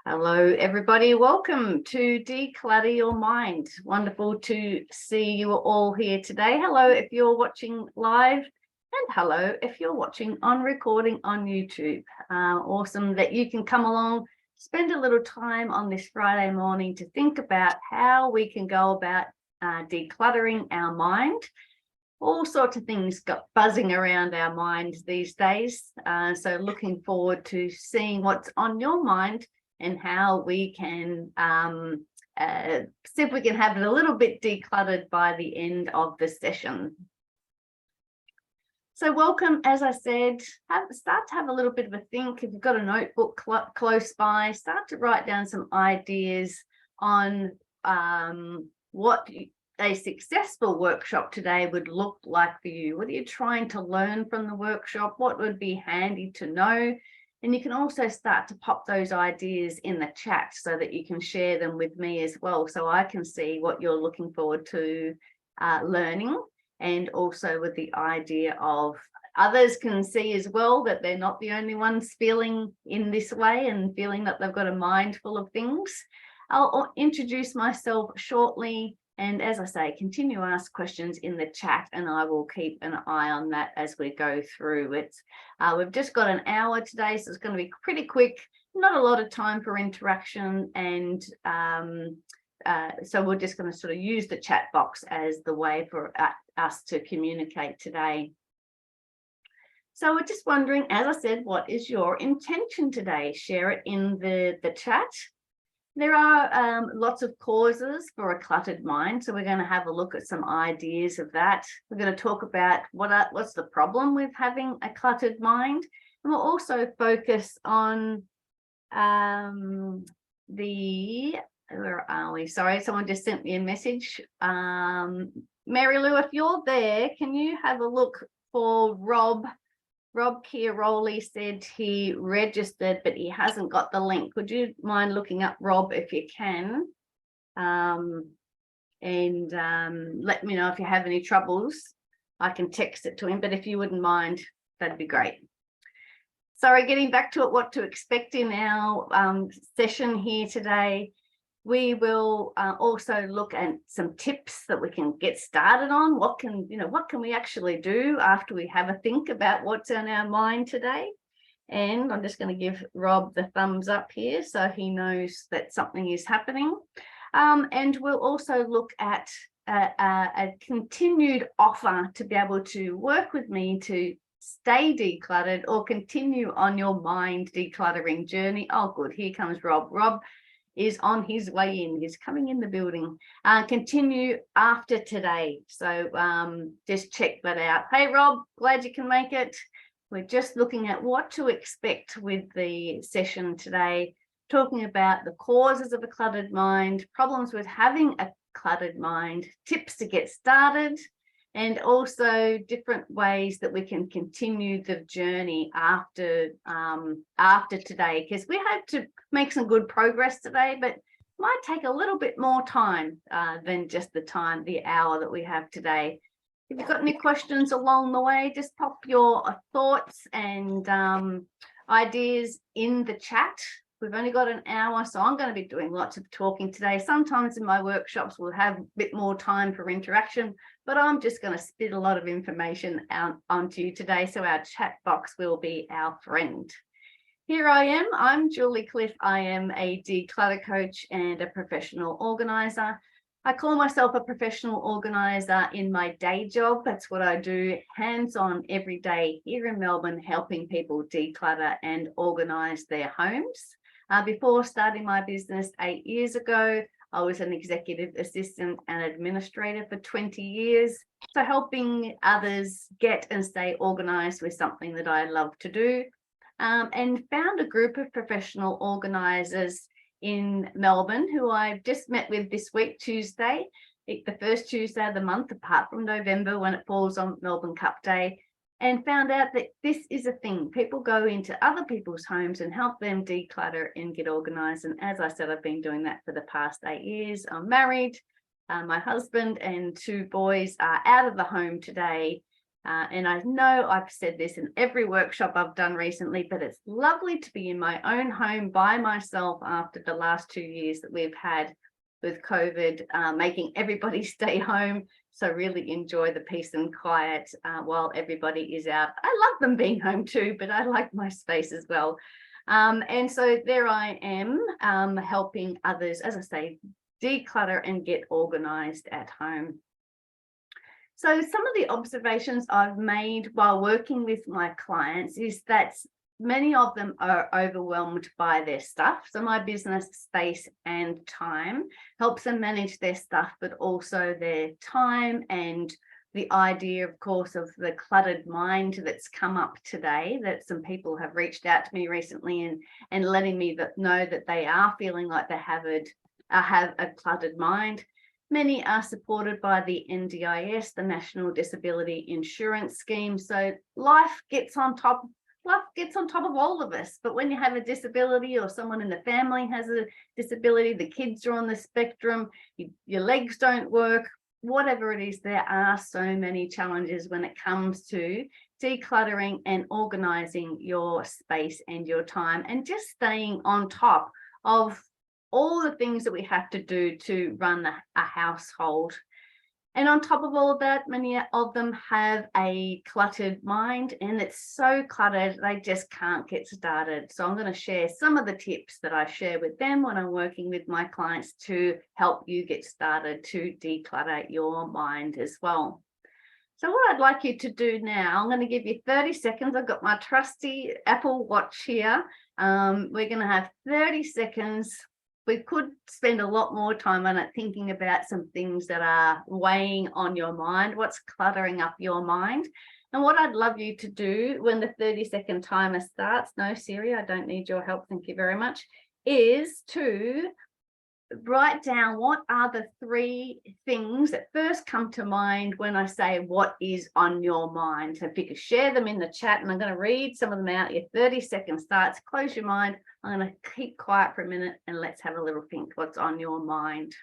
Hello, everybody. Welcome to Declutter Your Mind. Wonderful to see you all here today. Hello, if you're watching live, and hello, if you're watching on recording on YouTube. Awesome that you can come along, spend a little time on this Friday morning to think about how we can go about decluttering our mind. All sorts of things got buzzing around our minds these days. So looking forward to seeing what's on your mind and how we can see if we can have it a little bit decluttered by the end of the session. So welcome, as I said, start to have a little bit of a think. If you've got a notebook close by, start to write down some ideas on what a successful workshop today would look like for you. What are you trying to learn from the workshop? What would be handy to know? And you can also start to pop those ideas in the chat so that you can share them with me as well, so I can see what you're looking forward to learning, and also with the idea of others can see as well that they're not the only ones feeling in this way and feeling that they've got a mind full of things. I'll introduce myself shortly. And as I say, continue to ask questions in the chat and I will keep an eye on that as we go through it. We've just got an hour today, so it's going to be pretty quick, not a lot of time for interaction. And so we're just going to sort of use the chat box as the way for us to communicate today. So we're just wondering, as I said, what is your intention today? Share it in the chat. There are lots of causes for a cluttered mind, so we're going to have a look at some ideas of that. We're going to talk about what's the problem with having a cluttered mind, and we'll also focus on where are we? Sorry, someone just sent me a message. Mary Lou, if you're there, can you have a look for Rob? Rob Chiaroli said he registered, but he hasn't got the link. Would you mind looking up Rob if you can? And let me know if you have any troubles. I can text it to him, but if you wouldn't mind, that'd be great. Sorry, getting back to it, what to expect in our session here today. We will also look at some tips that we can get started on. What can we actually do after we have a think about what's on our mind today? And I'm just going to give Rob the thumbs up here so he knows that something is happening. And we'll also look at a continued offer to be able to work with me to stay decluttered or continue on your mind decluttering journey. Oh, good. Here comes Rob. Rob is on his way in. He's coming in the building. Continue after today. So just check that out. Hey, Rob, glad you can make it. We're just looking at what to expect with the session today, talking about the causes of a cluttered mind, problems with having a cluttered mind, tips to get started, and also different ways that we can continue the journey after today, because we hope to make some good progress today, but it might take a little bit more time than just the hour that we have today. If you've got any questions along the way, just pop your thoughts and ideas in the chat. We've only got an hour, so I'm going to be doing lots of talking today. Sometimes in my workshops, we'll have a bit more time for interaction, but I'm just going to spit a lot of information out onto you today, so our chat box will be our friend. Here I am. I'm Julie Cliff. I am a declutter coach and a professional organizer. I call myself a professional organizer in my day job. That's what I do hands-on every day here in Melbourne, helping people declutter and organize their homes. Before starting my business 8 years ago, I was an executive assistant and administrator for 20 years. So helping others get and stay organized was something that I love to do. And found a group of professional organizers in Melbourne who I've just met with this week, Tuesday, the first Tuesday of the month, apart from November when it falls on Melbourne Cup Day, and found out that this is a thing. People go into other people's homes and help them declutter and get organized. And as I said, I've been doing that for the past 8 years. I'm married. My husband and 2 boys are out of the home today. And I know I've said this in every workshop I've done recently, but it's lovely to be in my own home by myself after the last 2 years that we've had with COVID, making everybody stay home. So really enjoy the peace and quiet while everybody is out. I love them being home too, but I like my space as well. And so there I am helping others, as I say, declutter and get organized at home. So some of the observations I've made while working with my clients is that many of them are overwhelmed by their stuff. So my business space and time helps them manage their stuff, but also their time, and the idea, of course, of the cluttered mind that's come up today, that some people have reached out to me recently and letting me know that they are feeling like they have a cluttered mind. Many are supported by the NDIS, the National Disability Insurance Scheme. So life gets on top of all of us. But when you have a disability, or someone in the family has a disability, the kids are on the spectrum, your legs don't work, whatever it is, there are so many challenges when it comes to decluttering and organizing your space and your time, and just staying on top of all the things that we have to do to run a household. And on top of all of that, many of them have a cluttered mind, and it's so cluttered they just can't get started. So I'm going to share some of the tips that I share with them when I'm working with my clients to help you get started to declutter your mind as well. So what I'd like you to do now, I'm going to give you 30 seconds. I've got my trusty Apple Watch here. We're going to have 30 seconds. We could spend a lot more time on it, thinking about some things that are weighing on your mind, what's cluttering up your mind. And what I'd love you to do when the 30-second timer starts, no, Siri, I don't need your help, thank you very much, is to write down what are the 3 things that first come to mind when I say what is on your mind. So if you could share them in the chat, and I'm going to read some of them out. Your 30 seconds starts. Close your mind. I'm going to keep quiet for a minute and let's have a little think what's on your mind.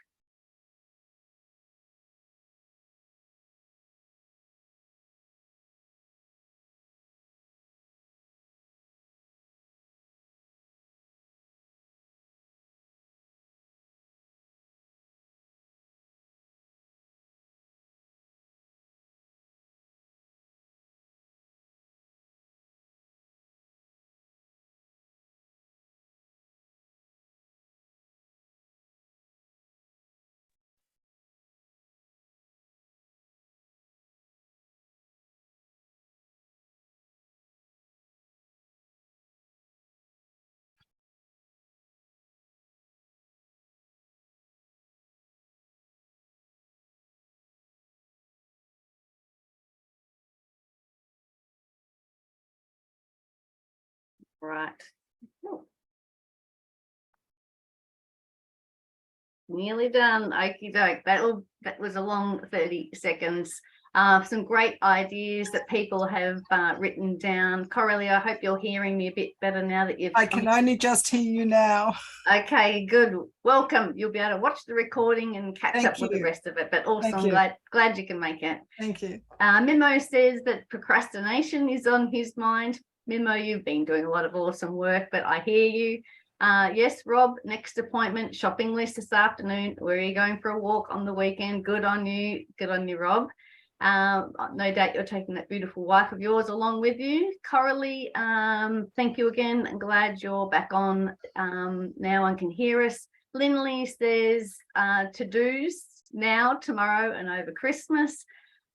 Right. Nearly done. Okie doke. That was a long 30 seconds. Some great ideas that people have written down. Coralie, I hope you're hearing me a bit better now that you've... I can only just hear you now. Okay, good. Welcome. You'll be able to watch the recording and catch up with the rest of it. But also, I'm glad you can make it. Thank you. Mimo says that procrastination is on his mind. Mimo, you've been doing a lot of awesome work, but I hear you. Yes, Rob, next appointment, shopping list this afternoon. Where are you going for a walk on the weekend? Good on you. Good on you, Rob. No doubt you're taking that beautiful wife of yours along with you. Coralie, thank you again. I'm glad you're back on now and can hear us. Linley says to-dos now, tomorrow and over Christmas.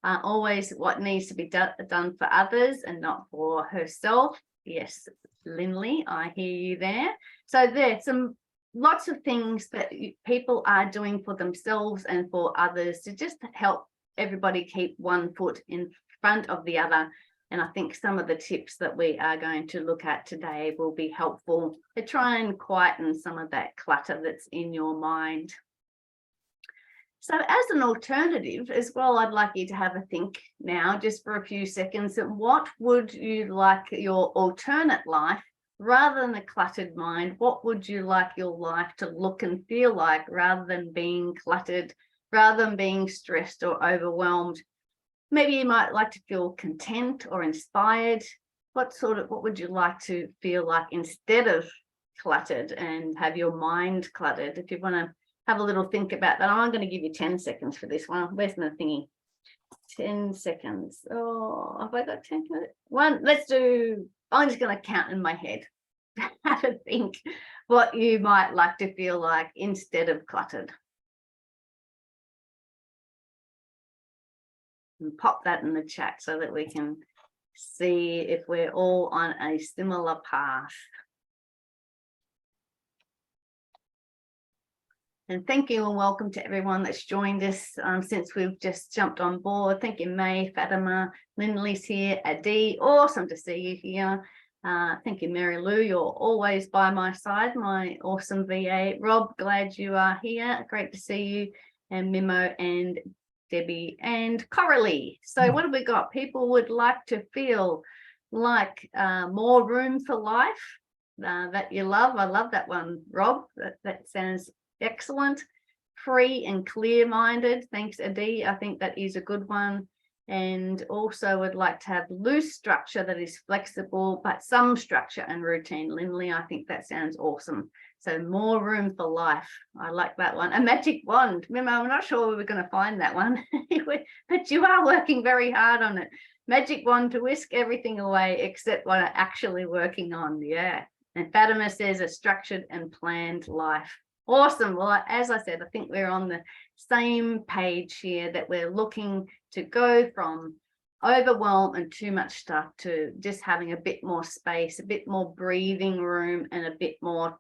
Always what needs to be done for others and not for herself. Yes, Linley, I hear you there. So there's lots of things that people are doing for themselves and for others to just help everybody keep one foot in front of the other. And I think some of the tips that we are going to look at today will be helpful to try and quieten some of that clutter that's in your mind. So as an alternative as well, I'd like you to have a think now, just for a few seconds, that what would you like your alternate life, rather than a cluttered mind, what would you like your life to look and feel like, rather than being cluttered, rather than being stressed or overwhelmed? Maybe you might like to feel content or inspired. What would you like to feel like instead of cluttered and have your mind cluttered? If you want to have a little think about that, I'm going to give you 10 seconds for this one. Where's my thingy? 10 seconds. Oh, have I got 10 minutes? I'm just going to count in my head. Have a think what you might like to feel like instead of cluttered. And pop that in the chat so that we can see if we're all on a similar path. And thank you and welcome to everyone that's joined us since we've just jumped on board. Thank you, May, Fatima, Lindley's here, Adi, awesome to see you here. Thank you, Mary Lou, you're always by my side, my awesome VA. Rob, glad you are here, great to see you. And Mimo and Debbie and Coralie. So what have we got? People would like to feel like more room for life that you love. I love that one, Rob. That sounds excellent. Free and clear-minded. Thanks, Adi. I think that is a good one. And also would like to have loose structure that is flexible, but some structure and routine. Lindley, I think that sounds awesome. So more room for life. I like that one. A magic wand. Remember, I'm not sure we were going to find that one, but you are working very hard on it. Magic wand to whisk everything away except what I'm actually working on. Yeah. And Fatima says a structured and planned life. Awesome. Well, as I said, I think we're on the same page here, that we're looking to go from overwhelm and too much stuff to just having a bit more space, a bit more breathing room, and a bit more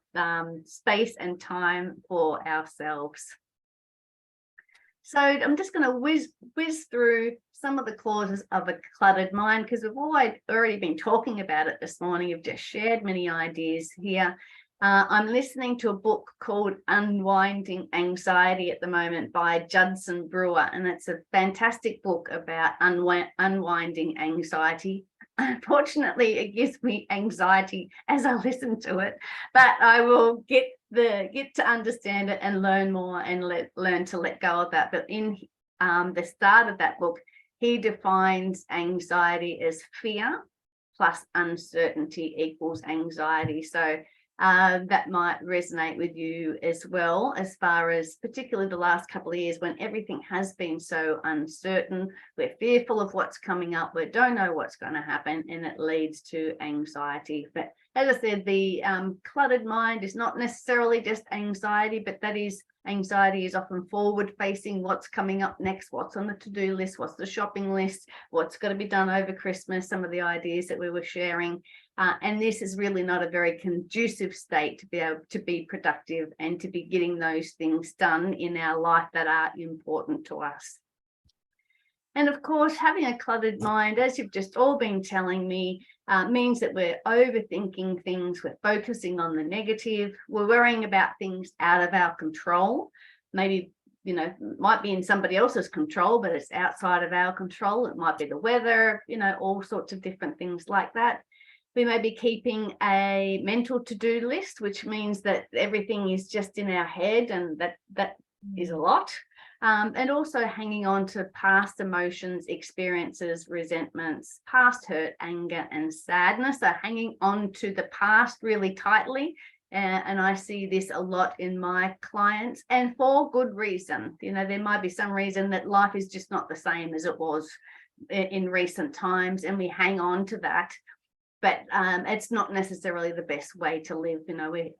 space and time for ourselves. So I'm just going to whiz through some of the clauses of a cluttered mind, because we've already been talking about it this morning. You've just shared many ideas here. I'm listening to a book called Unwinding Anxiety at the moment by Judson Brewer, and it's a fantastic book about unwinding anxiety. Unfortunately, it gives me anxiety as I listen to it, but I will get to understand it and learn more and learn to let go of that. But in the start of that book, he defines anxiety as fear plus uncertainty equals anxiety. So that might resonate with you as well, as far as particularly the last couple of years when everything has been so uncertain. We're fearful of what's coming up. We don't know what's going to happen, and it leads to anxiety. But as I said, the cluttered mind is not necessarily just anxiety, but anxiety is often forward facing. What's coming up next? What's on the to-do list? What's the shopping list? What's got to be done over Christmas? Some of the ideas that we were sharing. And this is really not a very conducive state to be able to be productive and to be getting those things done in our life that are important to us. And of course, having a cluttered mind, as you've just all been telling me, means that we're overthinking things, we're focusing on the negative, we're worrying about things out of our control. Maybe, it might be in somebody else's control, but it's outside of our control. It might be the weather, all sorts of different things like that. We may be keeping a mental to-do list, which means that everything is just in our head, and that is a lot. And also hanging on to past emotions, experiences, resentments, past hurt, anger, and sadness. So hanging on to the past really tightly. And I see this a lot in my clients, and for good reason. There might be some reason that life is just not the same as it was in recent times, and we hang on to that. But it's not necessarily the best way to live. We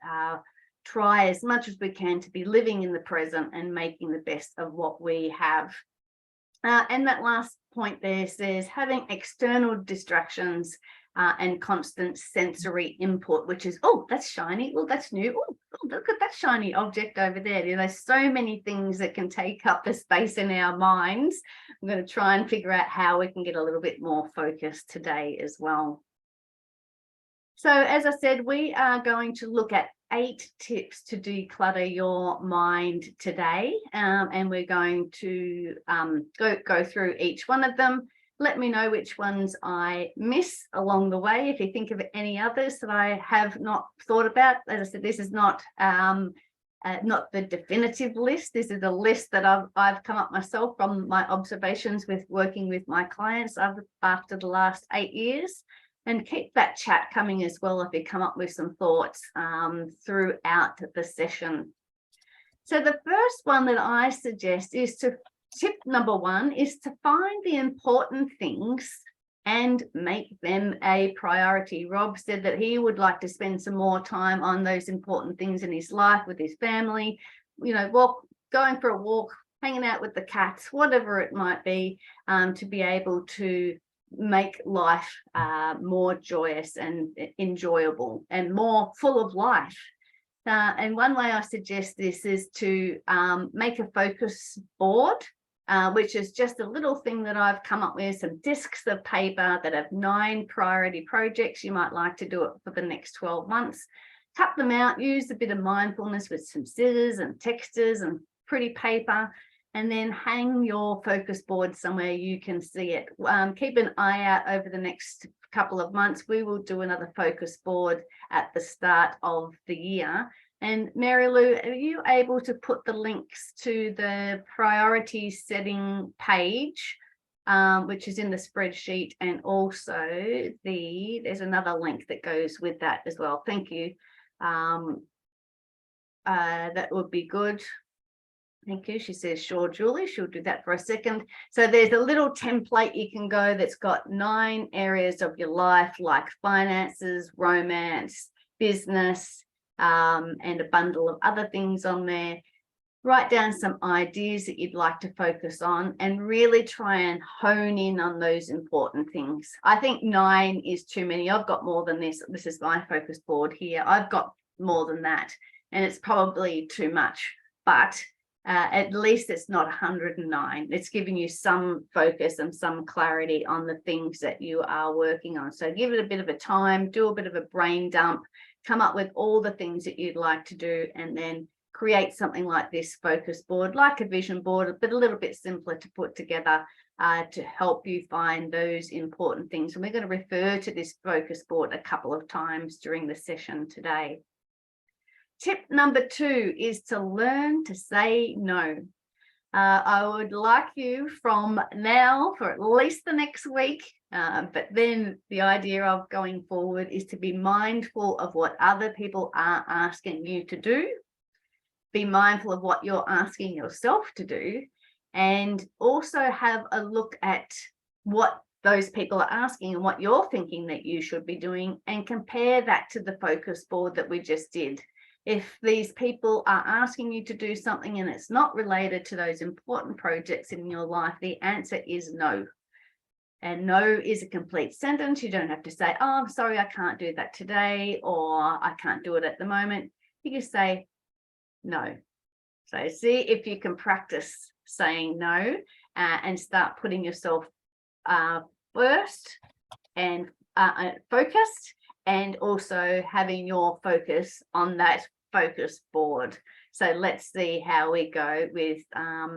try as much as we can to be living in the present and making the best of what we have. And that last point there says having external distractions and constant sensory input, which is, oh, that's shiny. Oh, that's new. Oh, look at that shiny object over there. There's so many things that can take up the space in our minds. I'm going to try and figure out how we can get a little bit more focused today as well. So as I said, we are going to look at 8 tips to declutter your mind today, and we're going to go through each one of them. Let me know which ones I miss along the way. If you think of any others that I have not thought about, as I said, this is not not the definitive list. This is a list that I've come up myself from my observations with working with my clients after the last 8 years. And keep that chat coming as well if you come up with some thoughts throughout the session. So the first one that I suggest is tip number 1 is to find the important things and make them a priority. Rob said that he would like to spend some more time on those important things in his life with his family, going for a walk, hanging out with the cats, whatever it might be, to be able to make life more joyous and enjoyable and more full of life. And one way I suggest this is to make a focus board, which is just a little thing that I've come up with, some discs of paper that have 9 priority projects. You might like to do it for the next 12 months. Cut them out, use a bit of mindfulness with some scissors and textures and pretty paper, and then hang your focus board somewhere you can see it. Keep an eye out over the next couple of months. We will do another focus board at the start of the year. And Mary Lou, are you able to put the links to the priority setting page, which is in the spreadsheet, and also there's another link that goes with that as well. Thank you. That would be good. Thank you. She says, sure, Julie. She'll do that for a second. So there's a little template you can go that's got 9 areas of your life, like finances, romance, business, and a bundle of other things on there. Write down some ideas that you'd like to focus on and really try and hone in on those important things. I think 9 is too many. I've got more than this. This is my focus board here. I've got more than that, and it's probably too much, but at least it's not 109. It's giving you some focus and some clarity on the things that you are working on. So give it a bit of a time, do a bit of a brain dump, come up with all the things that you'd like to do, and then create something like this focus board, like a vision board, but a little bit simpler to put together to help you find those important things. And we're going to refer to this focus board a couple of times during the session today. Tip number 2 is to learn to say no. I would like you from now for at least the next week, but then the idea of going forward is to be mindful of what other people are asking you to do. Be mindful of what you're asking yourself to do, and also have a look at what those people are asking and what you're thinking that you should be doing, and compare that to the focus board that we just did. If these people are asking you to do something and it's not related to those important projects in your life, the answer is no. And no is a complete sentence. You don't have to say, oh, I'm sorry, I can't do that today, or I can't do it at the moment. You can say no. So see if you can practice saying no and start putting yourself first and focused, and also having your focus on that focus board. So let's see how we go with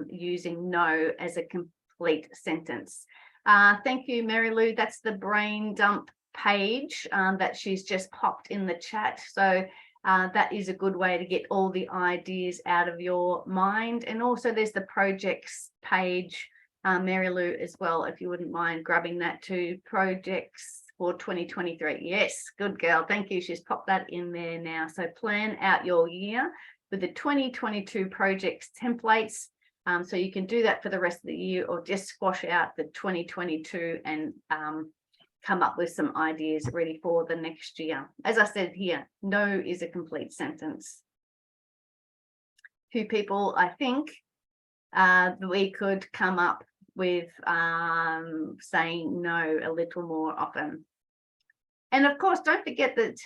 using no as a complete sentence. Thank you, Mary Lou. That's the brain dump page that she's just popped in the chat. So that is a good way to get all the ideas out of your mind. And also there's the projects page, Mary Lou, as well, if you wouldn't mind grabbing that too. Projects for 2023. Yes, good girl. Thank you. She's popped that in there now. So plan out your year with the 2022 projects templates. So you can do that for the rest of the year, or just squash out the 2022 and come up with some ideas ready for the next year. As I said here, no is a complete sentence. Few people, I think, we could come up with saying no a little more often. And of course, don't forget that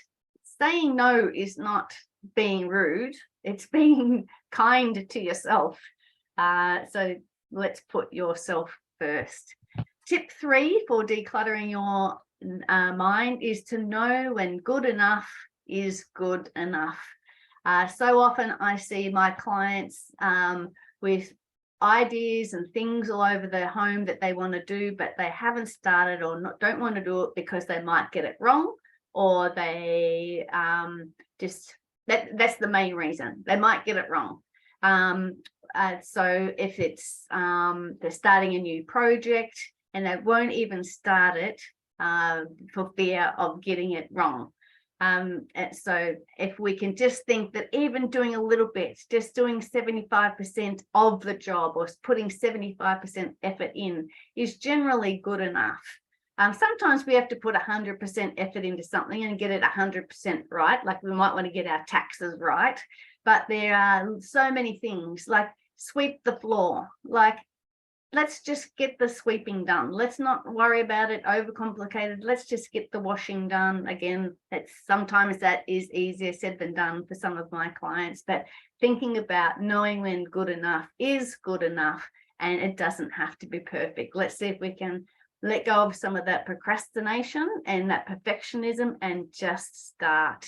saying no is not being rude, it's being kind to yourself. So let's put yourself first. Tip 3 for decluttering your mind is to know when good enough is good enough. So often I see my clients with ideas and things all over their home that they want to do, but they haven't started, or don't want to do it because they might get it wrong, or they That's the main reason. They might get it wrong. So if it's they're starting a new project and they won't even start it for fear of getting it wrong. So if we can just think that even doing a little bit, just doing 75% of the job or putting 75% effort in is generally good enough. Sometimes we have to put 100% effort into something and get it 100% right. Like we might want to get our taxes right, but there are so many things like sweep the floor. Like, let's just get the sweeping done. Let's not worry about it overcomplicated. Let's just get the washing done. Again, sometimes that is easier said than done for some of my clients, but thinking about knowing when good enough is good enough, and it doesn't have to be perfect. Let's see if we can let go of some of that procrastination and that perfectionism and just start.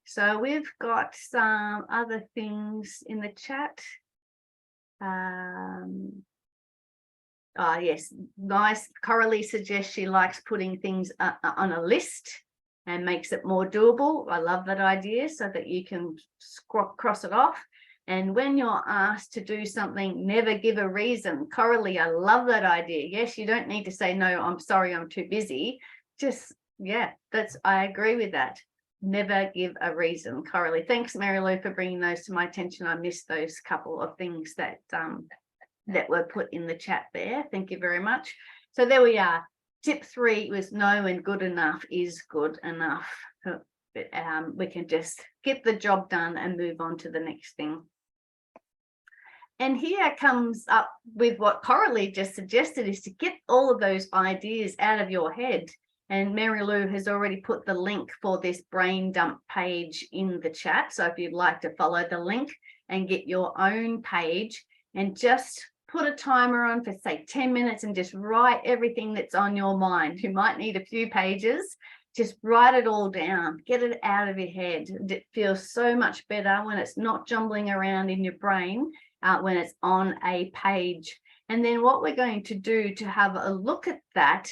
So we've got some other things in the chat. Yes, nice. Coralie suggests she likes putting things on a list and makes it more doable. I love that idea, so that you can cross it off. And when you're asked to do something, never give a reason. Coralie, I love that idea. Yes, you don't need to say, no, I'm sorry, I'm too busy. Just, yeah, I agree with that. Never give a reason. Coralie, thanks, Mary Lou, for bringing those to my attention. I missed those couple of things that were put in the chat there. Thank you very much. So there we are. Tip 3 was know when good enough is good enough. We can just get the job done and move on to the next thing. And here comes up with what Coralie just suggested, is to get all of those ideas out of your head. And Mary Lou has already put the link for this brain dump page in the chat. So if you'd like to follow the link and get your own page, and just put a timer on for say 10 minutes and just write everything that's on your mind. You might need a few pages. Just write it all down, get it out of your head. It feels so much better when it's not jumbling around in your brain, when it's on a page. And then what we're going to do to have a look at that,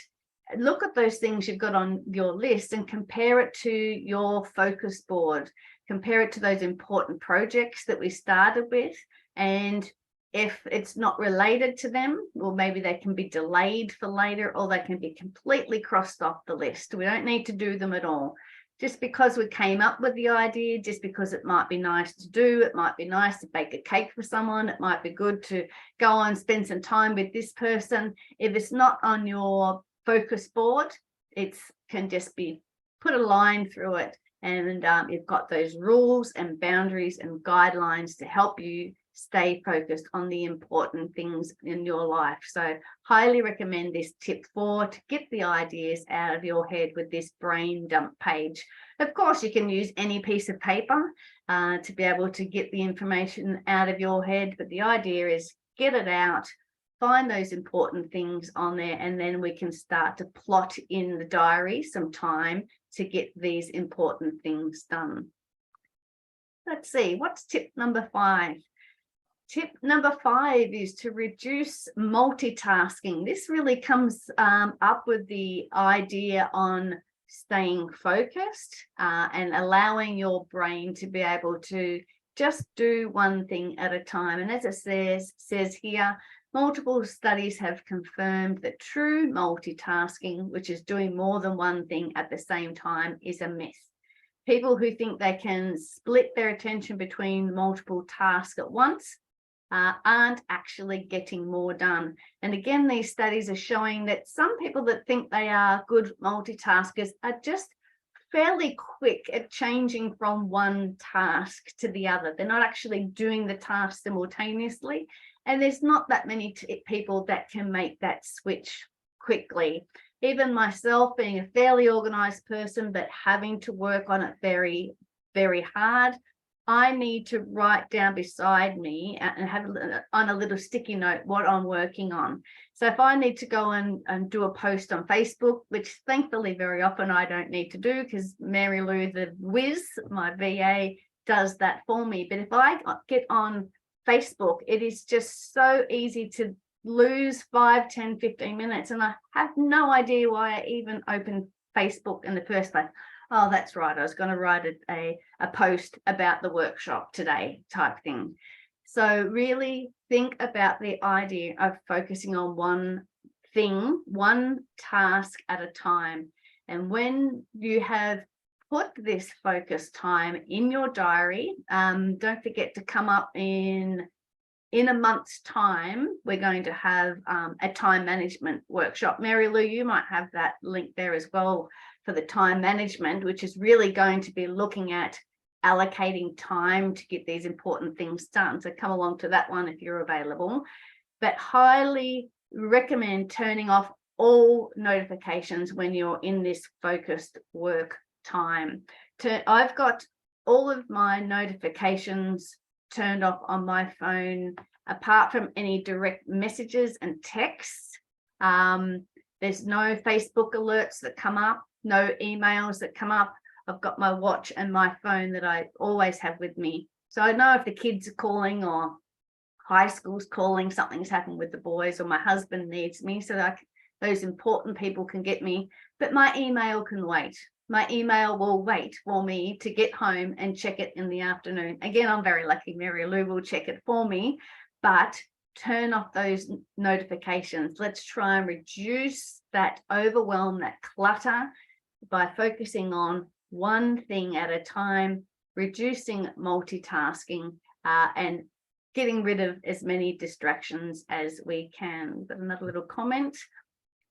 look at those things you've got on your list and compare it to your focus board, compare it to those important projects that we started with. And if it's not related to them, well, maybe they can be delayed for later, or they can be completely crossed off the list. We don't need to do them at all. Just because we came up with the idea, just because it might be nice to do, it might be nice to bake a cake for someone, it might be good to go and spend some time with this person. If it's not on your focus board, it can just be put a line through it, and you've got those rules and boundaries and guidelines to help you stay focused on the important things in your life. So highly recommend this tip 4 to get the ideas out of your head with this brain dump page. Of course, you can use any piece of paper to be able to get the information out of your head, but the idea is get it out, find those important things on there, and then we can start to plot in the diary some time to get these important things done. Let's see, what's tip number 5? Tip number 5 is to reduce multitasking. This really comes up with the idea on staying focused and allowing your brain to be able to just do one thing at a time. And as it says here, multiple studies have confirmed that true multitasking, which is doing more than one thing at the same time, is a myth. People who think they can split their attention between multiple tasks at once aren't actually getting more done. And again, these studies are showing that some people that think they are good multitaskers are just fairly quick at changing from one task to the other. They're not actually doing the task simultaneously. And there's not that many people that can make that switch quickly. Even myself, being a fairly organized person, but having to work on it very, very hard, I need to write down beside me and have on a little sticky note what I'm working on. So if I need to go and do a post on Facebook, which thankfully very often I don't need to do because Mary Lou, the whiz, my VA, does that for me. But if I get on Facebook, it is just so easy to lose 5, 10, 15 minutes. And I have no idea why I even opened Facebook in the first place. Oh, that's right. I was going to write a post about the workshop today type thing. So really think about the idea of focusing on one thing, one task at a time. And when you have put this focus time in your diary, don't forget to come up in a month's time. We're going to have a time management workshop. Mary Lou, you might have that link there as well for the time management, which is really going to be looking at allocating time to get these important things done. So come along to that one if you're available. But highly recommend turning off all notifications when you're in this focused work time. I've got all of my notifications turned off on my phone, apart from any direct messages and texts. There's no Facebook alerts that come up, no emails that come up. I've got my watch and my phone that I always have with me. So I know if the kids are calling or high school's calling, something's happened with the boys, or my husband needs me, so that those important people can get me. But my email can wait. My email will wait for me to get home and check it in the afternoon. Again, I'm very lucky. Mary Lou will check it for me, but turn off those notifications. Let's try and reduce that overwhelm, that clutter, by focusing on one thing at a time, reducing multitasking, and getting rid of as many distractions as we can. But another little comment.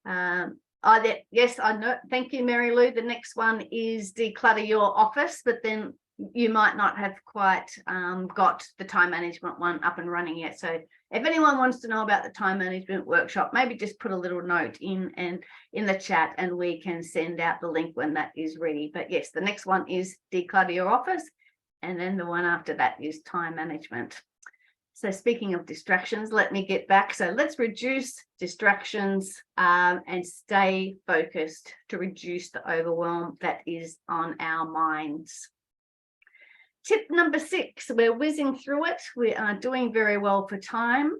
Yes, I know. Thank you, Mary Lou. The next one is declutter your office, but then you might not have quite got the time management one up and running yet. So if anyone wants to know about the time management workshop, maybe just put a little note in the chat and we can send out the link when that is ready. But yes, the next one is declutter your office, and then the one after that is time management. So speaking of distractions, let me get back. So let's reduce distractions and stay focused to reduce the overwhelm that is on our minds. Tip number 6, we're whizzing through it. We are doing very well for time.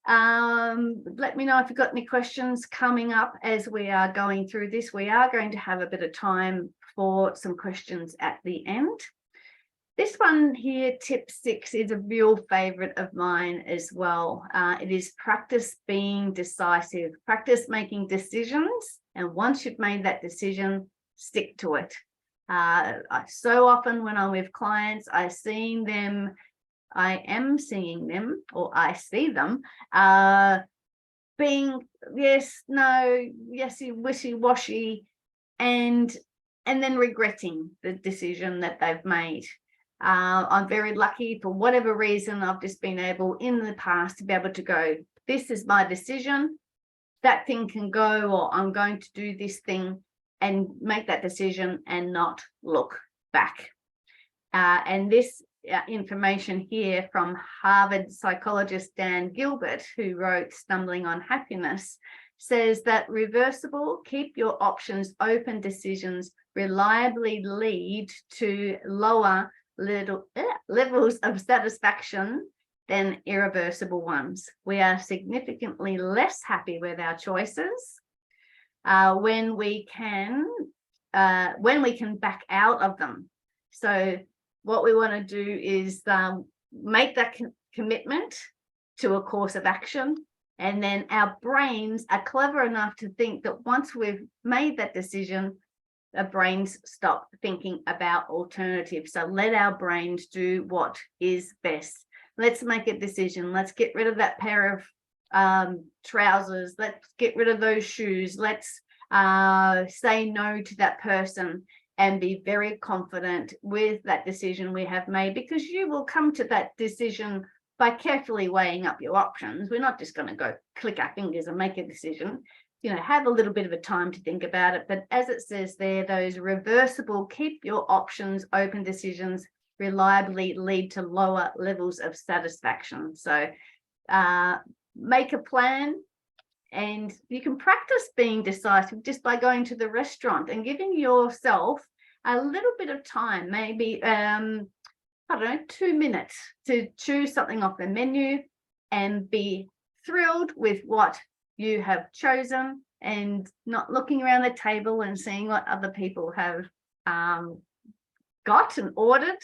Let me know if you've got any questions coming up as we are going through this. We are going to have a bit of time for some questions at the end. This one here, tip 6, is a real favorite of mine as well. It is practice being decisive, practice making decisions. And once you've made that decision, stick to it. So often when I'm with clients, I am seeing them, or I see them being yes, no, yesy, wishy-washy, and then regretting the decision that they've made. I'm very lucky, for whatever reason, I've just been able in the past to be able to go, this is my decision, that thing can go, or I'm going to do this thing, and make that decision and not look back. And this information here from Harvard psychologist Dan Gilbert, who wrote Stumbling on Happiness, says that reversible, keep your options open decisions reliably lead to lower levels of satisfaction than irreversible ones. We are significantly less happy with our choices when we can back out of them. So what we want to do is make that commitment to a course of action, and then our brains are clever enough to think that once we've made that decision, our brains stop thinking about alternatives. So let our brains do what is best. Let's make a decision. Let's get rid of that pair of trousers. Let's get rid of those shoes. Let's say no to that person, and be very confident with that decision we have made, because you will come to that decision by carefully weighing up your options. We're not just going to go click our fingers and make a decision. Have a little bit of a time to think about it. But as it says there, those reversible, keep your options open decisions reliably lead to lower levels of satisfaction. So make a plan, and you can practice being decisive just by going to the restaurant and giving yourself a little bit of time, maybe, 2 minutes to choose something off the menu and be thrilled with what you have chosen, and not looking around the table and seeing what other people have got and ordered.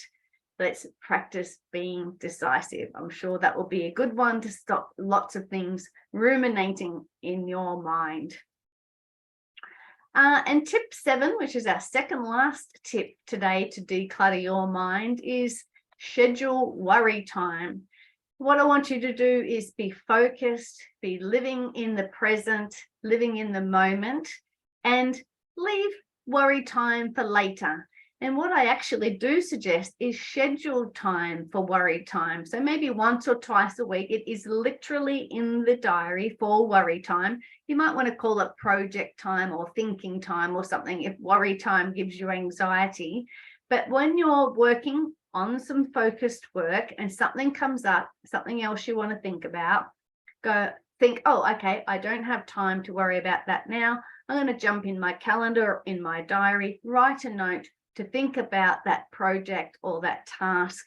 Let's practice being decisive. I'm sure that will be a good one to stop lots of things ruminating in your mind. And tip 7, which is our second last tip today to declutter your mind, is schedule worry time. What I want you to do is be focused, be living in the present, living in the moment, and leave worry time for later. And what I actually do suggest is schedule time for worry time. So maybe once or twice a week, it is literally in the diary for worry time. You might want to call it project time or thinking time or something if worry time gives you anxiety. But when you're working on some focused work and something comes up, something else you want to think about, go think, oh, okay, I don't have time to worry about that now. I'm going to jump in my calendar or in my diary, write a note to think about that project or that task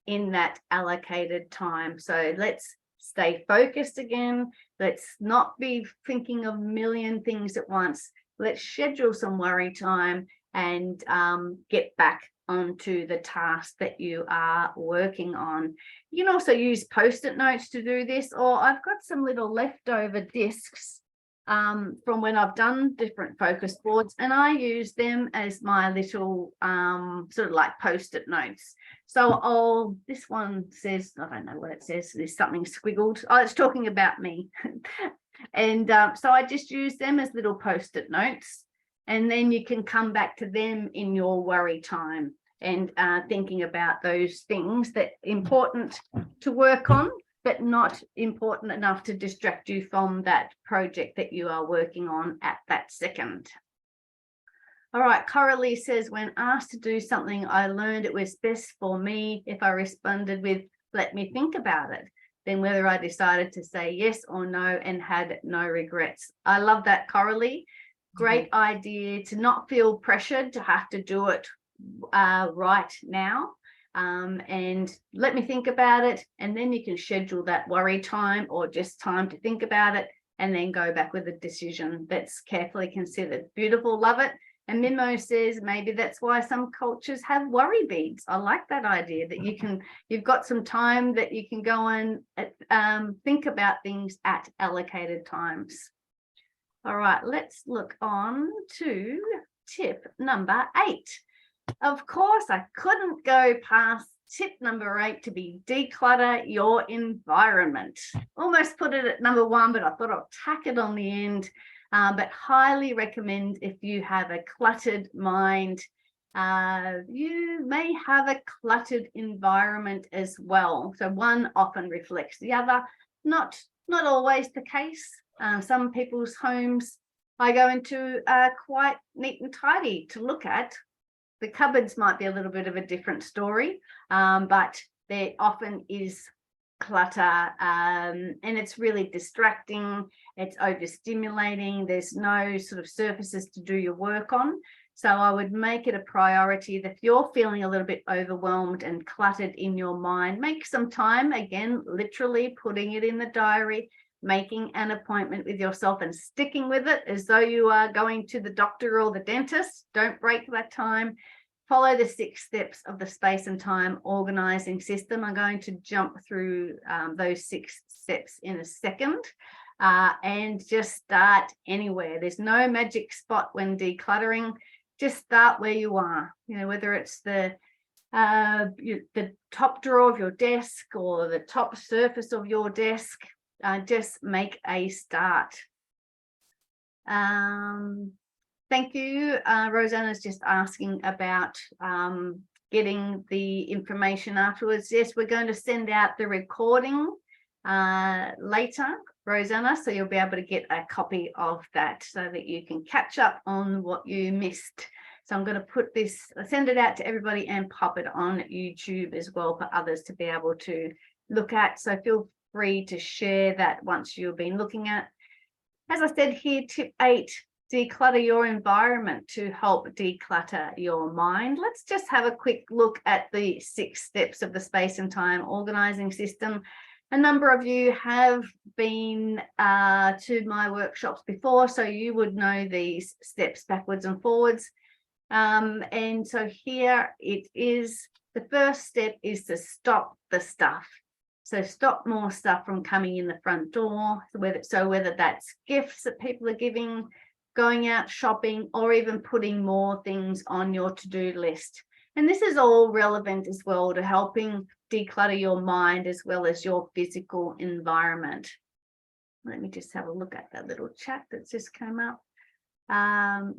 in that allocated time. So let's stay focused again. Let's not be thinking of a million things at once. Let's schedule some worry time and get back onto the task that you are working on. You can also use post-it notes to do this, or I've got some little leftover discs from when I've done different focus boards, and I use them as my little sort of like post-it notes. So this one says, I don't know what it says, there's something squiggled. Oh, it's talking about me. And so I just use them as little post-it notes, and then you can come back to them in your worry time and thinking about those things that are important to work on, but not important enough to distract you from that project that you are working on at that second. All right, Coralie says, when asked to do something, I learned it was best for me if I responded with, let me think about it, then whether I decided to say yes or no and had no regrets. I love that, Coralie. Great idea to not feel pressured to have to do it right now. And let me think about it, and then you can schedule that worry time or just time to think about it and then go back with a decision that's carefully considered. Beautiful, love it. And Mimo says maybe that's why some cultures have worry beads. I like that idea that you've got some time that you can go and think about things at allocated times. All right, let's look on to tip number 8. Of course, I couldn't go past tip number 8 to be declutter your environment. Almost put it at number 1, but I thought I'll tack it on the end. But highly recommend if you have a cluttered mind. You may have a cluttered environment as well. So one often reflects the other. Not always the case. Some people's homes I go into are quite neat and tidy to look at. The cupboards might be a little bit of a different story, but there often is clutter, and it's really distracting. It's overstimulating. There's no sort of surfaces to do your work on. So I would make it a priority that if you're feeling a little bit overwhelmed and cluttered in your mind, make some time, again, literally putting it in the diary, making an appointment with yourself and sticking with it as though you are going to the doctor or the dentist. Don't break that time. Follow the 6 steps of the space and time organizing system. I'm going to jump through those 6 steps in a second, and just start anywhere. There's no magic spot when decluttering. Just start where you are, whether it's the top drawer of your desk or the top surface of your desk. Just make a start. Thank you. Rosanna's just asking about getting the information afterwards. Yes, we're going to send out the recording later, Rosanna, so you'll be able to get a copy of that so that you can catch up on what you missed. So I'm going to send it out to everybody and pop it on YouTube as well for others to be able to look at. So feel free to share that once you've been looking at. As I said here, tip 8, declutter your environment to help declutter your mind. Let's just have a quick look at the 6 steps of the space and time organizing system. A number of you have been to my workshops before, so you would know these steps backwards and forwards. And so here it is. The first step is to stop the stuff. So stop more stuff from coming in the front door. Whether that's gifts that people are giving, going out shopping, or even putting more things on your to-do list. And this is all relevant as well to helping declutter your mind as well as your physical environment. Let me just have a look at that little chat that's just come up.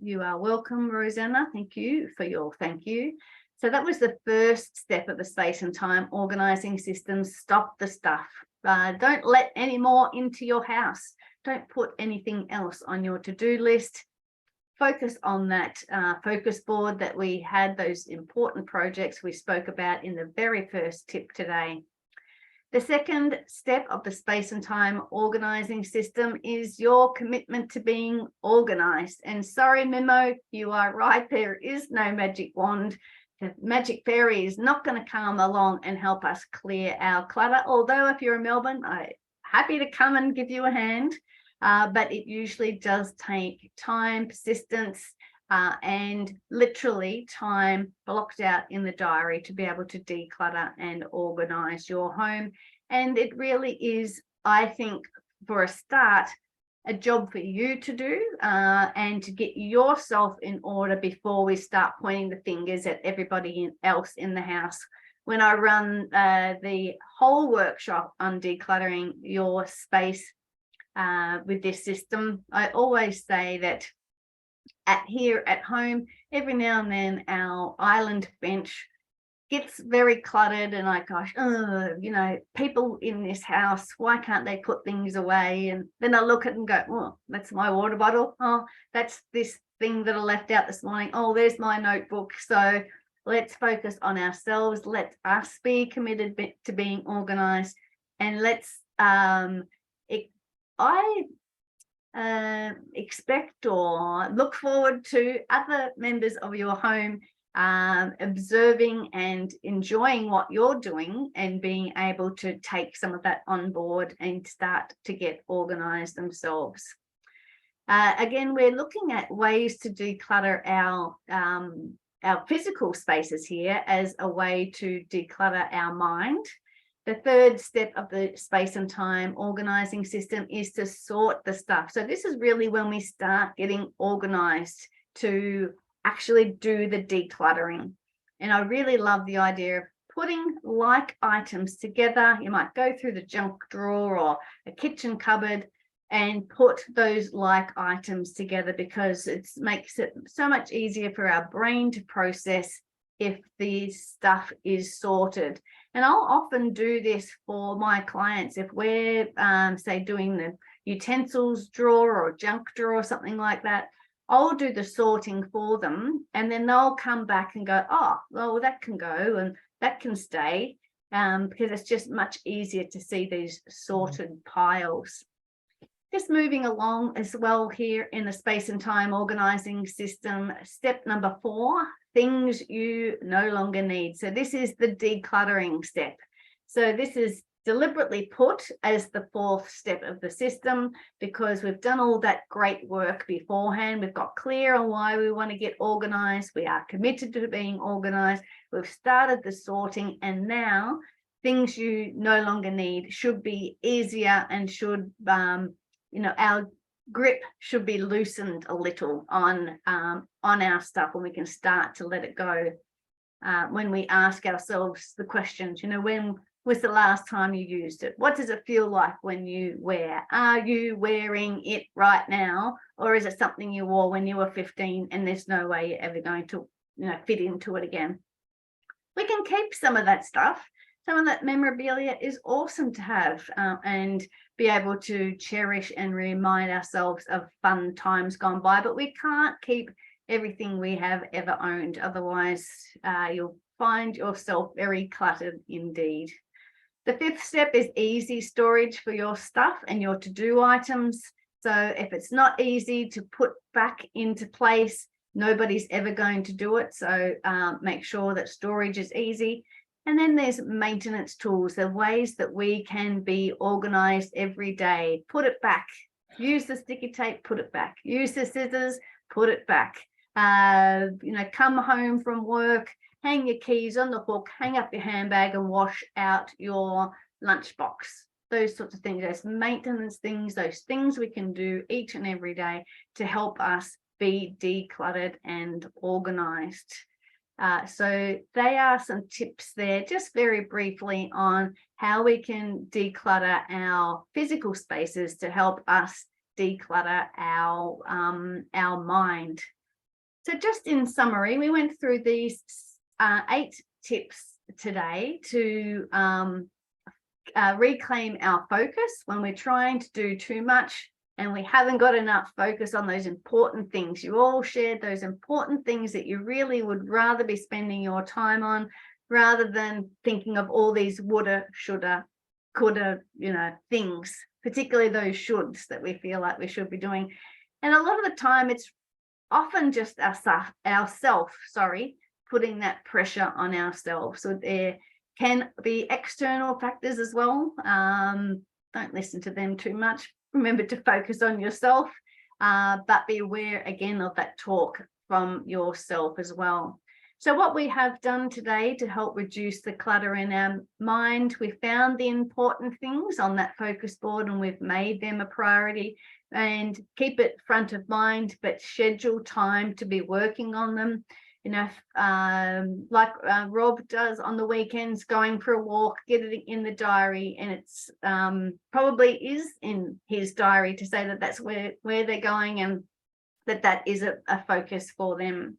You are welcome, Rosanna. Thank you for your thank you. So that was the first step of the space and time organizing systems. Stop the stuff. Don't let any more into your house. Don't put anything else on your to-do list. Focus on that focus board that we had, those important projects we spoke about in the very first tip today. The second step of the space and time organizing system is your commitment to being organized. And sorry, Mimo, you are right. There is no magic wand. The magic fairy is not going to come along and help us clear our clutter. Although if you're in Melbourne, I'm happy to come and give you a hand. But it usually does take time, persistence, and literally time blocked out in the diary to be able to declutter and organize your home. And it really is, I think, for a start, a job for you to do and to get yourself in order before we start pointing the fingers at everybody else in the house. When I run the whole workshop on decluttering your space with this system, I always say that here at home, every now and then our island bench gets very cluttered and like, gosh, people in this house, why can't they put things away? And then I look at it and go, oh, that's my water bottle. Oh, that's this thing that I left out this morning. Oh, there's my notebook. So let's focus on ourselves. Let us be committed to being organized, and let's expect or look forward to other members of your home observing and enjoying what you're doing and being able to take some of that on board and start to get organized themselves. Again, we're looking at ways to declutter our physical spaces here as a way to declutter our mind. The third step of the space and time organizing system is to sort the stuff. So this is really when we start getting organized to actually do the decluttering. And I really love the idea of putting like items together. You might go through the junk drawer or a kitchen cupboard and put those like items together, because it makes it so much easier for our brain to process if the stuff is sorted. And I'll often do this for my clients if we're say doing the utensils drawer or junk drawer or something like that. I'll do the sorting for them, and then they'll come back and go, oh, well, that can go and that can stay, because it's just much easier to see these sorted piles. Just moving along as well here in the space and time organizing system, step number 4, things you no longer need. So this is the decluttering step. So this is deliberately put as the 4th step of the system, because we've done all that great work beforehand. We've got clear on why we want to get organized. We are committed to being organized. We've started the sorting, and now things you no longer need should be easier and should, our grip should be loosened a little on our stuff, and we can start to let it go. When we ask ourselves the questions, when was the last time you used it? What does it feel like when you wear? Are you wearing it right now? Or is it something you wore when you were 15 and there's no way you're ever going to fit into it again? We can keep some of that stuff. Some of that memorabilia is awesome to have and be able to cherish and remind ourselves of fun times gone by, but we can't keep everything we have ever owned. Otherwise, you'll find yourself very cluttered indeed. The 5th step is easy storage for your stuff and your to-do items. So if it's not easy to put back into place, nobody's ever going to do it. So make sure that storage is easy. And then there's maintenance tools, the ways that we can be organized every day. Put it back. Use the sticky tape, put it back. Use the scissors, put it back. Come home from work, hang your keys on the hook, hang up your handbag and wash out your lunchbox. Those sorts of things, those maintenance things, those things we can do each and every day to help us be decluttered and organized. So they are some tips there, just very briefly, on how we can declutter our physical spaces to help us declutter our mind. So just in summary, we went through these 8 tips today to reclaim our focus when we're trying to do too much and we haven't got enough focus on those important things. You all shared those important things that you really would rather be spending your time on, rather than thinking of all these woulda, shoulda, coulda, things, particularly those shoulds that we feel like we should be doing. And a lot of the time it's often just ourself, putting that pressure on ourselves. So there can be external factors as well. Don't listen to them too much. Remember to focus on yourself, but be aware again of that talk from yourself as well. So what we have done today to help reduce the clutter in our mind, we found the important things on that focus board and we've made them a priority, and keep it front of mind, but schedule time to be working on them. Like Rob does on the weekends, going for a walk, get it in the diary, and it's probably is in his diary to say that that's where they're going, and that is a focus for them.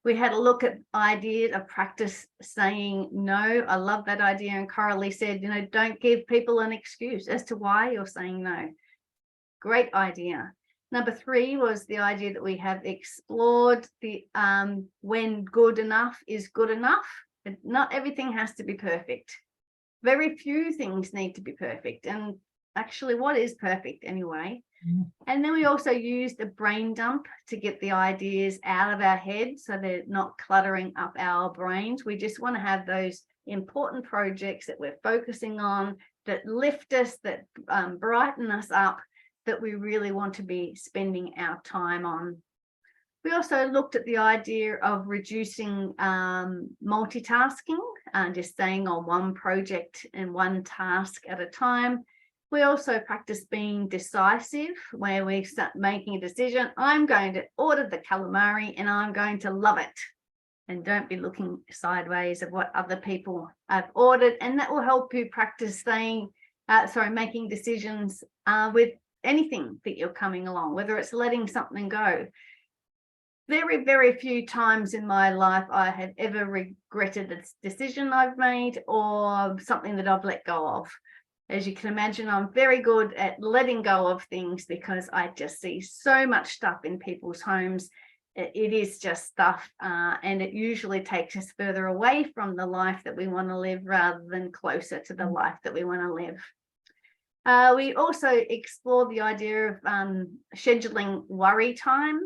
We had a look at ideas of practice saying no. I love that idea. And Coralie said, don't give people an excuse as to why you're saying no. Great idea. Number 3 was the idea that we have explored the when good enough is good enough. Not everything has to be perfect. Very few things need to be perfect. And actually, what is perfect anyway? And then we also used a brain dump to get the ideas out of our head so they're not cluttering up our brains. We just want to have those important projects that we're focusing on, that lift us, that brighten us up, that we really want to be spending our time on. We also looked at the idea of reducing multitasking, just staying on one project and one task at a time. We also practice being decisive, where we start making a decision. I'm going to order the calamari and I'm going to love it. And don't be looking sideways at what other people have ordered. And that will help you practice making decisions with anything that you're coming along, whether it's letting something go. Very, very few times in my life I have ever regretted a decision I've made or something that I've let go of. As you can imagine, I'm very good at letting go of things because I just see so much stuff in people's homes. It is just stuff, and it usually takes us further away from the life that we want to live rather than closer to the life that we want to live. We also explored the idea of scheduling worry time.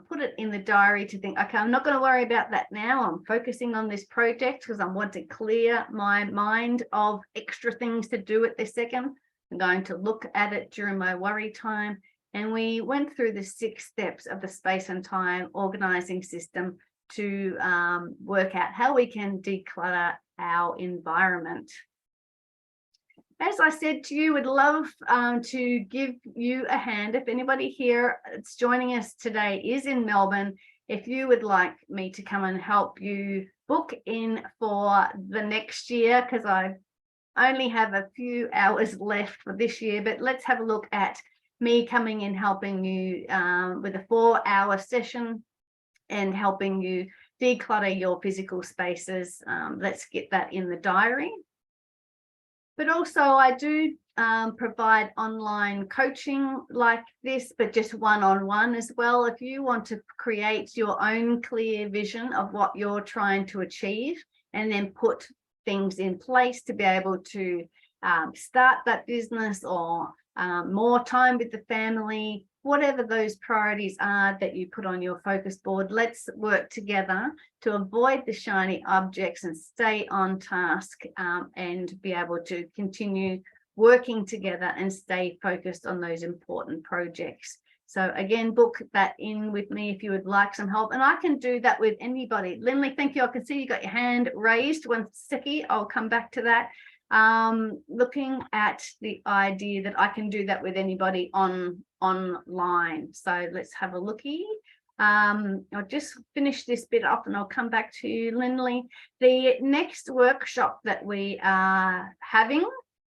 Put it in the diary to think, okay, I'm not going to worry about that now. I'm focusing on this project because I want to clear my mind of extra things to do at this second. I'm going to look at it during my worry time. And we went through the 6 steps of the space and time organizing system to work out how we can declutter our environment. As I said to you, would love to give you a hand. If anybody here that's joining us today is in Melbourne, if you would like me to come and help you book in for the next year, because I only have a few hours left for this year, but let's have a look at me coming in, helping you with a 4-hour session and helping you declutter your physical spaces. Let's get that in the diary. But also I do provide online coaching like this, but just one-on-one as well. If you want to create your own clear vision of what you're trying to achieve and then put things in place to be able to start that business or more time with the family, whatever those priorities are that you put on your focus board, let's work together to avoid the shiny objects and stay on task and be able to continue working together and stay focused on those important projects. So again, book that in with me if you would like some help. And I can do that with anybody. Lindley, thank you. I can see you got your hand raised. One second, I'll come back to that. Looking at the idea that I can do that with anybody online. So let's have a looky. I'll just finish this bit up and I'll come back to you, Lindley. The next workshop that we are having,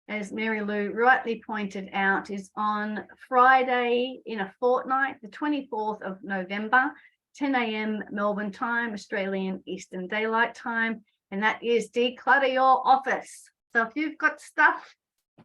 as Mary Lou rightly pointed out, is on Friday in a fortnight, the 24th of November, 10 a.m. Melbourne time, Australian Eastern Daylight Time, and that is Declutter Your Office. So if you've got stuff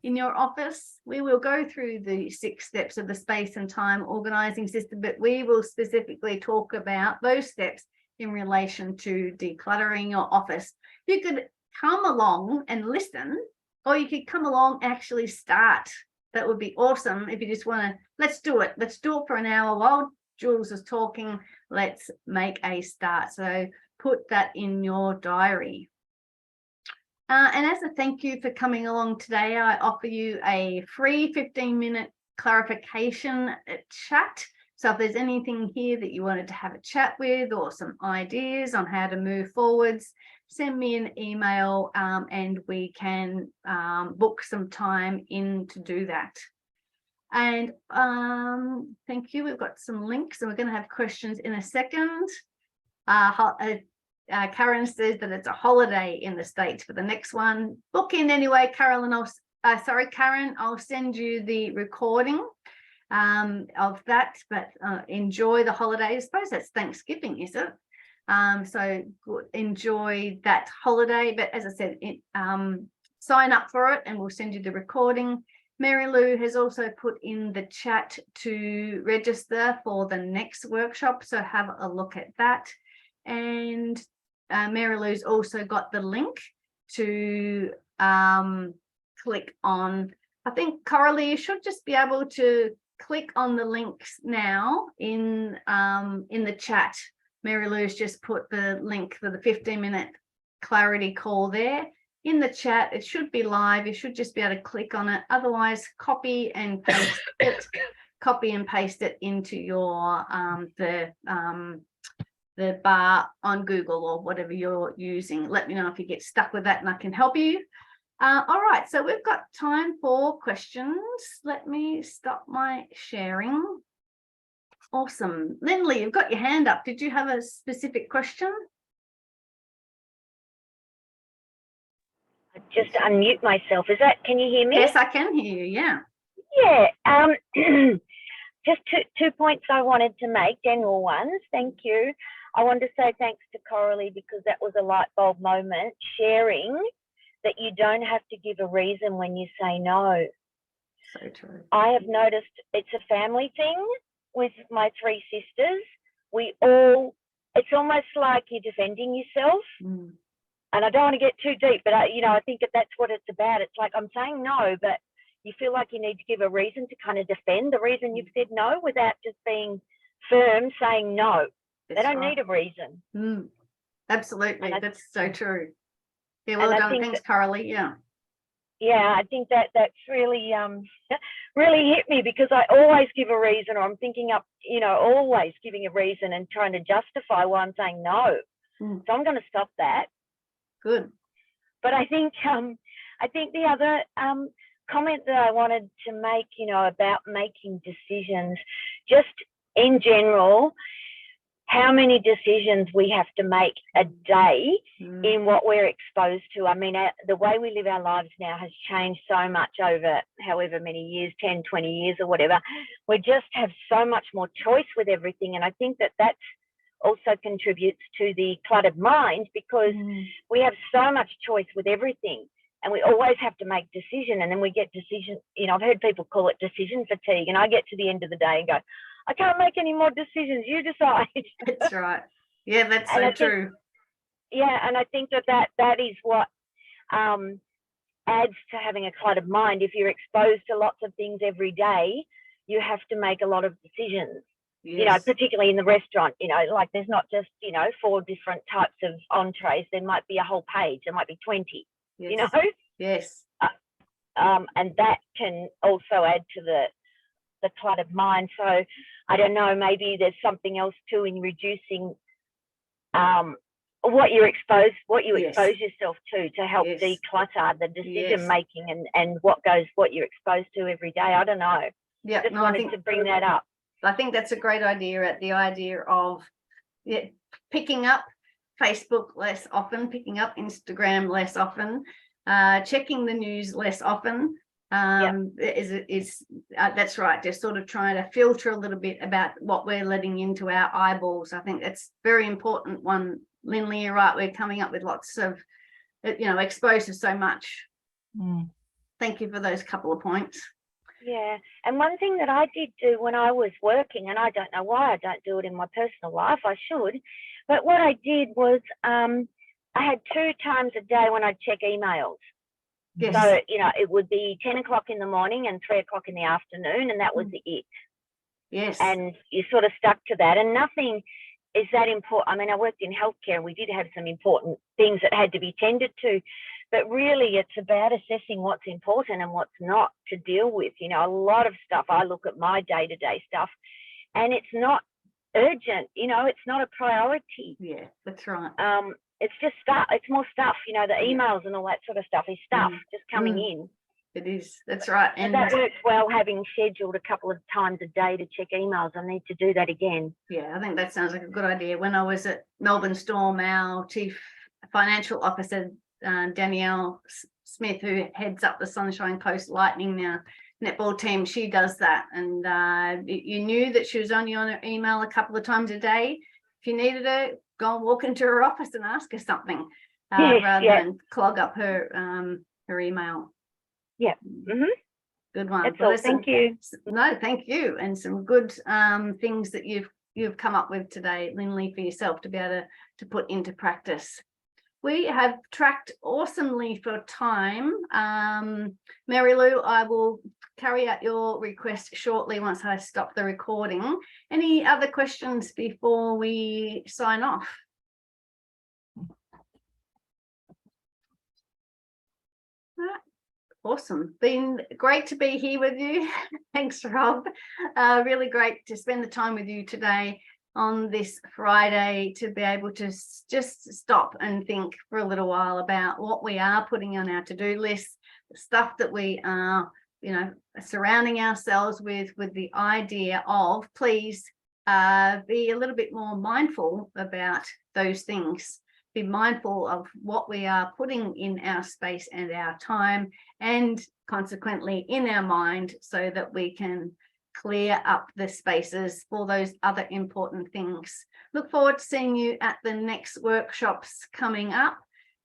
in your office, we will go through the 6 steps of the space and time organizing system, but we will specifically talk about those steps in relation to decluttering your office. You could come along and listen, or you could come along and actually start. That would be awesome. If you just want to, let's do it. Let's do it for an hour while Jules is talking. Let's make a start. So put that in your diary. And as a thank you for coming along today, I offer you a free 15-minute clarification chat. So if there's anything here that you wanted to have a chat with or some ideas on how to move forwards, send me an email and we can book some time in to do that. And thank you. We've got some links and we're going to have questions in a second. Karen says that it's a holiday in the States for the next one. Book in anyway, Karen, I'll send you the recording of that, but enjoy the holiday. I suppose that's Thanksgiving, is it? So enjoy that holiday. But as I said, sign up for it and we'll send you the recording. Mary Lou has also put in the chat to register for the next workshop. So have a look at that. And Mary Lou's also got the link to click on. I think, Coralie, you should just be able to click on the links now in the chat. Mary Lou's just put the link for the 15-minute clarity call there in the chat. It should be live. You should just be able to click on it. Otherwise, copy and paste it. Copy and paste it into your the bar on Google or whatever you're using. Let me know if you get stuck with that and I can help you. All right, so we've got time for questions. Let me stop my sharing. Awesome. Lindley, you've got your hand up. Did you have a specific question? Just unmute myself. Can you hear me? Yes, I can hear you, yeah. Yeah. Just two points I wanted to make, general ones. Thank you. I wanted to say thanks to Coralie because that was a light bulb moment, sharing that you don't have to give a reason when you say no. So true. I have noticed it's a family thing with my 3 sisters. It's almost like you're defending yourself. Mm. And I don't want to get too deep, but I think that's what it's about. It's like I'm saying no, but you feel like you need to give a reason to kind of defend the reason you've said no without just being firm saying no. They don't need a reason. Mm. Absolutely. That's so true. Yeah, well done. Thanks, Coralie. Yeah. Yeah, I think that's really really hit me because I always give a reason, or I'm thinking up, always giving a reason and trying to justify why I'm saying no. Mm. So I'm going to stop that. Good. But I think the other comment that I wanted to make, about making decisions, just in general, how many decisions we have to make a day in what we're exposed to. I mean, the way we live our lives now has changed so much over however many years, 10, 20 years or whatever. We just have so much more choice with everything. And I think that also contributes to the cluttered mind because we have so much choice with everything. And we always have to make decision, and then we get decision. I've heard people call it decision fatigue, and I get to the end of the day and go, I can't make any more decisions. You decide. That's right. Yeah, that's so true. And I think that is what adds to having a cluttered mind. If you're exposed to lots of things every day, you have to make a lot of decisions. Yes. Particularly in the restaurant, like there's not just, 4 different types of entrees. There might be a whole page. There might be 20. Yes. Yes. And that can also add to the cluttered mind. So I don't know, maybe there's something else too in reducing what you expose yourself to help declutter the decision making and what you're exposed to every day. I don't know. Yeah, just wanted to bring that up. I think that's a great idea. The idea of picking up Facebook less often, picking up Instagram less often, checking the news less often. That's right. Just sort of trying to filter a little bit about what we're letting into our eyeballs. I think that's very important one. Lindley, you're right. We're coming up with lots of, exposed to so much. Thank you for those couple of points. Yeah, and one thing that I did do when I was working, and I don't know why I don't do it in my personal life, I should, but what I did was I had 2 times a day when I'd check emails. Yes. So, it would be 10 o'clock in the morning and 3 o'clock in the afternoon, and that was it. Yes. And you sort of stuck to that, and nothing is that important. I mean, I worked in healthcare and we did have some important things that had to be tended to, but really it's about assessing what's important and what's not to deal with. A lot of stuff, I look at my day-to-day stuff and it's not urgent, it's not a priority. Yeah, that's right. It's just stuff, it's more stuff, the emails and all that sort of stuff is stuff just coming in. It is, that's right. And that works well, having scheduled a couple of times a day to check emails. I need to do that again. Yeah, I think that sounds like a good idea. When I was at Melbourne Storm, our Chief Financial Officer, Danielle Smith, who heads up the Sunshine Coast Lightning now netball team, she does that. And you knew that she was only on her email a couple of times a day. If you needed her, go and walk into her office and ask her something rather than clog up her email. Yeah. Good one. That's all. Thank you. No, thank you. And some good things that you've come up with today, Lindley, for yourself to be able to put into practice. We have tracked awesomely for time. Mary Lou, I will carry out your request shortly once I stop the recording. Any other questions before we sign off? Awesome. Been great to be here with you. Thanks, Rob. Really great to spend the time with you today on this Friday, to be able to just stop and think for a little while about what we are putting on our to-do list, the stuff that we are, surrounding ourselves with the idea of, please be a little bit more mindful about those things. Be mindful of what we are putting in our space and our time, and consequently in our mind, so that we can clear up the spaces for those other important things. Look forward to seeing you at the next workshops coming up.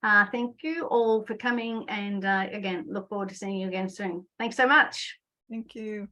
Thank you all for coming, and again, look forward to seeing you again soon. Thanks so much. Thank you.